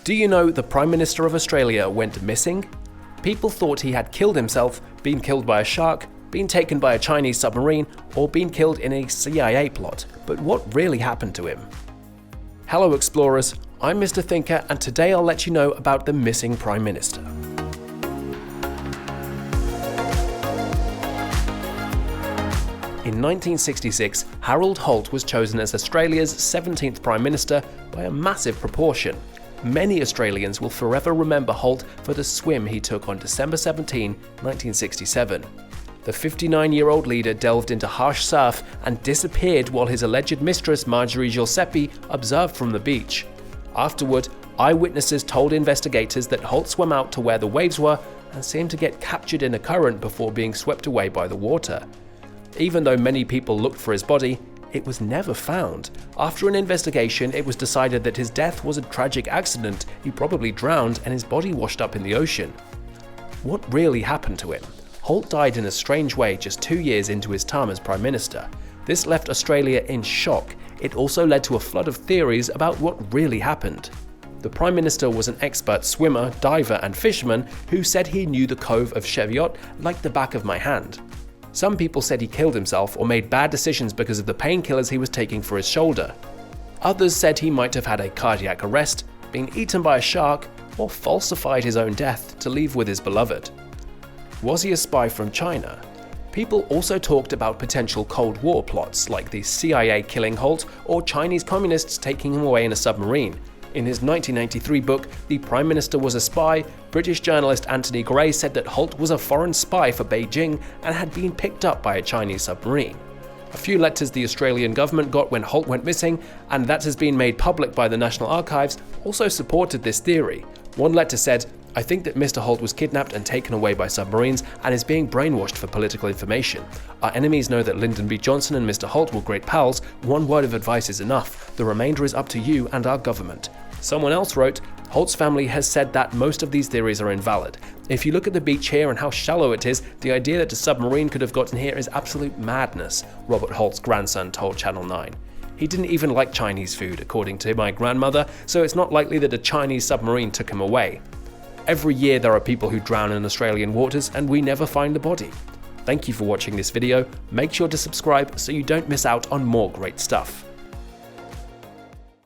Do you know the Prime Minister of Australia went missing? People thought he had killed himself, been killed by a shark, been taken by a Chinese submarine, or been killed in a CIA plot. But what really happened to him? Hello explorers, I'm Mr. Thinker, and today I'll let you know about the missing Prime Minister. In 1966, Harold Holt was chosen as Australia's 17th Prime Minister by a massive proportion. Many Australians will forever remember Holt for the swim he took on December 17, 1967. The 59-year-old leader delved into harsh surf and disappeared while his alleged mistress Marjorie Giuseppe observed from the beach. Afterward, eyewitnesses told investigators that Holt swam out to where the waves were and seemed to get captured in a current before being swept away by the water. Even though many people looked for his body, it was never found. After an investigation, it was decided that his death was a tragic accident. He probably drowned and his body washed up in the ocean. What really happened to him? Holt died in a strange way just 2 years into his term as Prime Minister. This left Australia in shock. It also led to a flood of theories about what really happened. The Prime Minister was an expert swimmer, diver and fisherman who said he knew the Cove of Cheviot like the back of my hand. Some people said he killed himself or made bad decisions because of the painkillers he was taking for his shoulder. Others said he might have had a cardiac arrest, been eaten by a shark, or falsified his own death to leave with his beloved. Was he a spy from China? People also talked about potential Cold War plots like the CIA killing Holt or Chinese communists taking him away in a submarine. In his 1993 book, The Prime Minister Was a Spy, British journalist Anthony Gray said that Holt was a foreign spy for Beijing and had been picked up by a Chinese submarine. A few letters the Australian government got when Holt went missing, and that has been made public by the National Archives, also supported this theory. One letter said, "I think that Mr. Holt was kidnapped and taken away by submarines and is being brainwashed for political information. Our enemies know that Lyndon B. Johnson and Mr. Holt were great pals. One word of advice is enough. The remainder is up to you and our government." Someone else wrote, "Holt's family has said that most of these theories are invalid. If you look at the beach here and how shallow it is, the idea that a submarine could have gotten here is absolute madness," Robert Holt's grandson told Channel 9. He didn't even like Chinese food, according to my grandmother, so it's not likely that a Chinese submarine took him away. Every year there are people who drown in Australian waters and we never find the body. Thank you for watching this video. Make sure to subscribe so you don't miss out on more great stuff.